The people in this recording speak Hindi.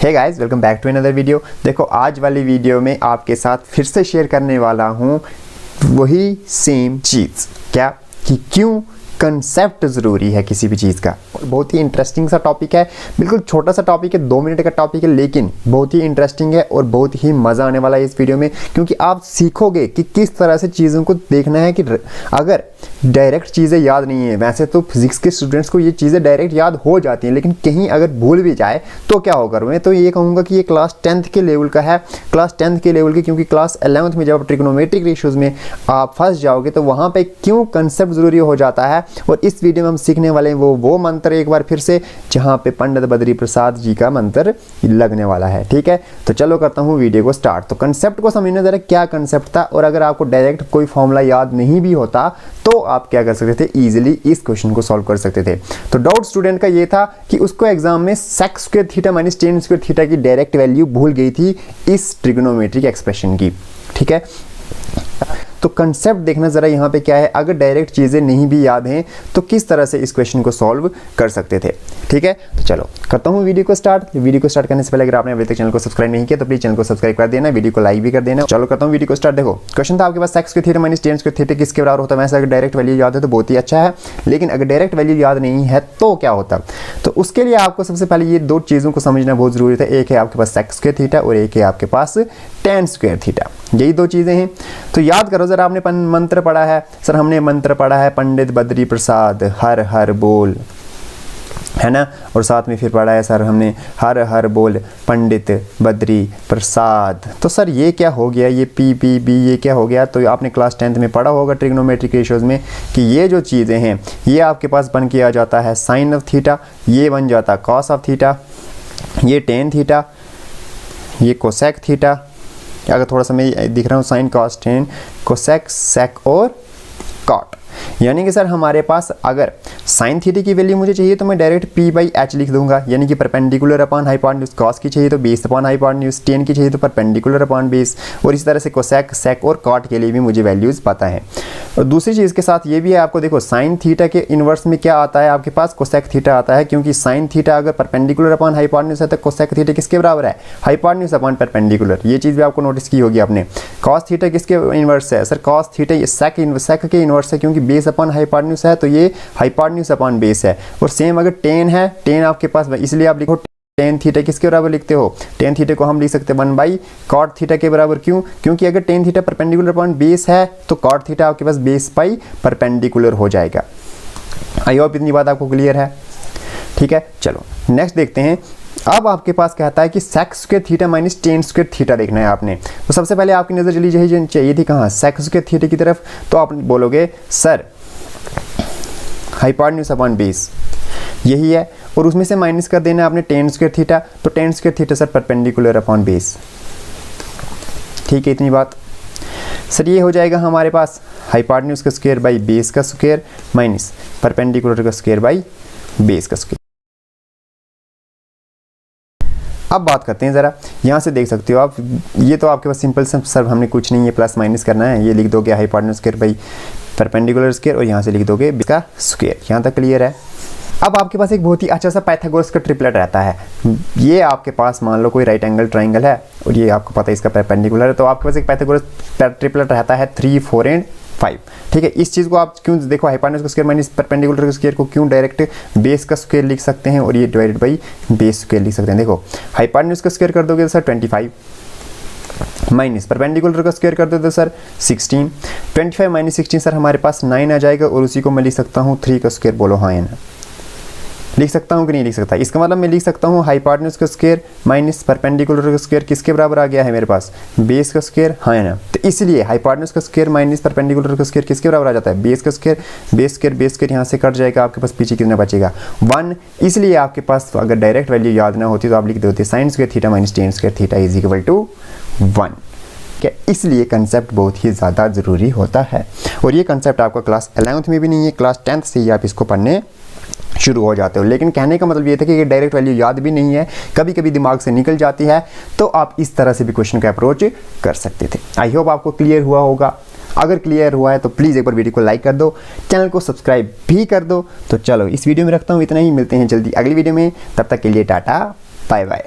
Hey guys, welcome back to another video. देखो, आज वाली वीडियो में आपके साथ फिर से शेयर करने वाला हूँ वही सेम चीज़, क्या कि क्यों कंसेप्ट ज़रूरी है किसी भी चीज़ का। बहुत ही इंटरेस्टिंग सा टॉपिक है, बिल्कुल छोटा सा टॉपिक है, 2 मिनट का टॉपिक है, लेकिन बहुत ही इंटरेस्टिंग है और बहुत ही मज़ा आने वाला है इस वीडियो में, क्योंकि आप सीखोगे कि किस तरह से चीज़ों को देखना है। कि अगर डायरेक्ट चीज़ें याद नहीं है, वैसे तो फिजिक्स के स्टूडेंट्स को ये चीज़ें डायरेक्ट याद हो जाती हैं, लेकिन कहीं अगर भूल भी जाए तो क्या होगा। मैं तो ये कहूँगा कि ये क्लास 10th के लेवल का है, क्लास 10th के लेवल की, क्योंकि क्लास 11th में जब ट्रिग्नोमेट्रिक रेशियोज में आप फंस जाओगे तो वहाँ पे क्यों कंसेप्ट ज़रूरी हो जाता है। और इस वीडियो में हम सीखने वाले हैं वो मंत्र एक बार फिर से, जहाँ पे पंडित बद्री प्रसाद जी का मंत्र लगने वाला है। ठीक है, तो चलो करता हूँ वीडियो को स्टार्ट। तो कंसेप्ट को समझना ज़रा, क्या कंसेप्ट था, और अगर आपको डायरेक्ट कोई फॉर्मूला याद नहीं भी होता तो आप क्या कर सकते थे, इजीली इस क्वेश्चन को सॉल्व कर सकते थे। तो डाउट स्टूडेंट का ये था कि उसको एग्जाम में sec square theta minus tan square theta की डायरेक्ट वैल्यू भूल गई थी इस ट्रिग्नोमेट्रिक एक्सप्रेशन की। ठीक है, तो कंसेप्ट देखना ज़रा यहाँ पे क्या है। अगर डायरेक्ट चीज़ें नहीं भी याद हैं तो किस तरह से इस क्वेश्चन को सॉल्व कर सकते थे। ठीक है, तो चलो करता हूँ वीडियो को स्टार्ट। वीडियो को स्टार्ट करने से पहले अगर आपने अभी तक चैनल को सब्सक्राइब नहीं किया तो प्लीज़ चैनल को सब्सक्राइब कर देना, वीडियो को लाइक भी कर देना। चलो करता हूँ वीडियो को स्टार्ट। देखो, क्वेश्चन था आपके पास sec square theta minus tan square theta किसके बराबर होता है। वैसे अगर डायरेक्ट वैल्यू याद है तो बहुत ही अच्छा है, लेकिन अगर डायरेक्ट वैल्यू याद नहीं है तो क्या होता। तो उसके लिए आपको सबसे पहले ये 2 चीज़ों को समझना बहुत ज़रूरी था। एक है आपके पास sec स्क्वायर थीटा और एक है आपके पास tan स्क्वायर थीटा। यही 2 चीज़ें हैं। तो याद करो ज़रा, आपने मंत्र पढ़ा है सर, हमने मंत्र पढ़ा है पंडित बद्री प्रसाद हर हर बोल, है ना। और साथ में फिर पढ़ा है सर हमने हर हर बोल पंडित बद्री प्रसाद। तो सर ये क्या हो गया, ये PPB ये क्या हो गया। तो आपने क्लास 10th में पढ़ा होगा ट्रिग्नोमेट्रिक रेशियोज में कि ये जो चीज़ें हैं ये आपके पास बन के आ जाता है साइन ऑफ थीटा, ये बन जाता कॉस ऑफ थीटा, ये टेन थीटा, ये कोसेक थीटा। अगर थोड़ा सा मैं दिख रहा हूँ, sine cos tan cosec sec और कॉट। यानी कि सर हमारे पास अगर साइन थीटा की वैल्यू मुझे चाहिए तो मैं डायरेक्ट P/H लिख दूंगा, यानी कि परपेंडिकुलर अपॉन हाइपोटेन्यूज। कॉस की चाहिए तो बेस अपॉन हाइपोटेन्यूज, टेन की चाहिए तो परपेंडिकुलर अपॉन बेस। और इस तरह से कोसेक सेक और कॉट के लिए भी मुझे वैल्यूज़ पता है। और दूसरी चीज़ के साथ ये भी है आपको, देखो साइन थीटा के इन्वर्स में क्या आता है आपके पास, कोसेक थीटा आता है, क्योंकि साइन थीटा अगर परपेंडिकुलर अपॉन हाइपोटेन्यूज है तो कोसेक थीटा किसके बराबर है, हाइपोटेन्यूज अपॉन परपेंडिकुलर। ये चीज़ भी आपको नोटिस की होगी आपने। कॉस थीटा किसके इन्वर्स है सर, कॉस थीटा ये सेक के इन्वर्स है, क्योंकि बेस अपॉन हाइपोटेन्यूज है तो ये हाइपोटेन्यूज अपॉन बेस है। और सेम अगर टेन है, टेन आपके पास, इसलिए आप लिखो टेन थीटा किसके बराबर लिखते हो, टेन थीटा को हम लिख सकते हैं 1/cot थीटा के बराबर। क्यों, क्योंकि अगर tan theta perpendicular upon base है तो cot थीटा आपके पास बेस बाई परपेंडिकुलर हो जाएगा। आई होप इतनी बात आपको क्लियर है। ठीक है, चलो नेक्स्ट देखते हैं। अब आपके पास कहता है कि sec square theta minus tan square theta देखना है आपने। तो सबसे पहले आपकी नज़र चली चाहिए थी कहाँ, sec स्क्वायर थीटा की तरफ। तो आप बोलोगे सर हाइपोटेन्यूज अपॉन बेस यही है, और उसमें से माइनस कर देना आपने tan स्क्वायर थीटा। तो tan square theta sir perpendicular upon base. ठीक है, इतनी बात। सर ये हो जाएगा हमारे पास हाइपोटेन्यूज का स्क्वायर बाई बेस का स्क्वायर माइनस परपेंडिकुलर का स्क्वायर बाई बेस का स्क्वायर। अब बात करते हैं ज़रा, यहाँ से देख सकते हो आप, ये तो आपके पास सिंपल सर हमने कुछ नहीं है, प्लस माइनस करना है। ये लिख दोगे hypotenuse square by perpendicular square, और यहाँ से लिख दोगे बेस का स्क्वायर। यहाँ तक क्लियर है। अब आपके पास एक बहुत ही अच्छा सा पाइथागोरस का ट्रिपलेट रहता है। ये आपके पास मान लो कोई राइट एंगल ट्राइंगल है और ये आपको पता है इसका परपेंडिकुलर है, तो आपके पास एक पाइथागोरस ट्रिपलेट रहता है 3, 4 एंड 5। ठीक है, इस चीज़ को आप क्यों देखो, हाइपोटेन्यूज का स्क्वायर माइनस परपेंडिकुलर का स्क्वायर को क्यों डायरेक्ट बेस का स्क्वायर लिख सकते हैं और ये डिवाइडेड बाई बेस स्क्वायर लिख सकते हैं। देखो हाइपोटेन्यूज का स्क्वायर कर दोगे तो सर 25 माइनस परपेंडिकुलर का स्क्वायर कर दो तो सर 16। 25 माइनस 16 सर हमारे पास 9 आ जाएगा, और उसी को मैं लिख सकता हूँ 3 का स्क्वायर। बोलो हाँ या ना, लिख सकता हूँ कि नहीं लिख सकता। इसका मतलब मैं लिख सकता हूँ हाइपोटेन्यूज का स्क्वायर माइनस परपेंडिकुलर का स्क्वायर किसके बराबर आ गया है मेरे पास, बेस का स्क्वायर। हाँ है ना, तो इसलिए हाइपोटेन्यूज का स्क्वायर माइनस परपेंडिकुलर का स्क्वायर किसके बराबर आ जाता है, बेस का स्क्वायर। बेस स्क्वायर यहाँ से कट जाएगा, आपके पास पीछे कितना बचेगा 1। इसलिए आपके पास अगर डायरेक्ट वैल्यू याद ना होती तो आप लिख देते sine square theta minus tan square theta is equal to 1। इसलिए कंसेप्ट बहुत ही ज़्यादा ज़रूरी होता है, और ये कंसेप्ट आपका क्लास 11th में भी नहीं है, क्लास 10th से ही आप इसको पढ़ने शुरू हो जाते हो। लेकिन कहने का मतलब ये था कि डायरेक्ट वैल्यू याद भी नहीं है, कभी कभी दिमाग से निकल जाती है, तो आप इस तरह से भी क्वेश्चन का अप्रोच कर सकते थे। आई होप आपको क्लियर हुआ होगा। अगर क्लियर हुआ है तो प्लीज़ एक बार वीडियो को लाइक कर दो, चैनल को सब्सक्राइब भी कर दो। तो चलो इस वीडियो में रखता हूँ इतना ही, मिलते हैं जल्दी अगली वीडियो में, तब तक के लिए टाटा बाय बाय।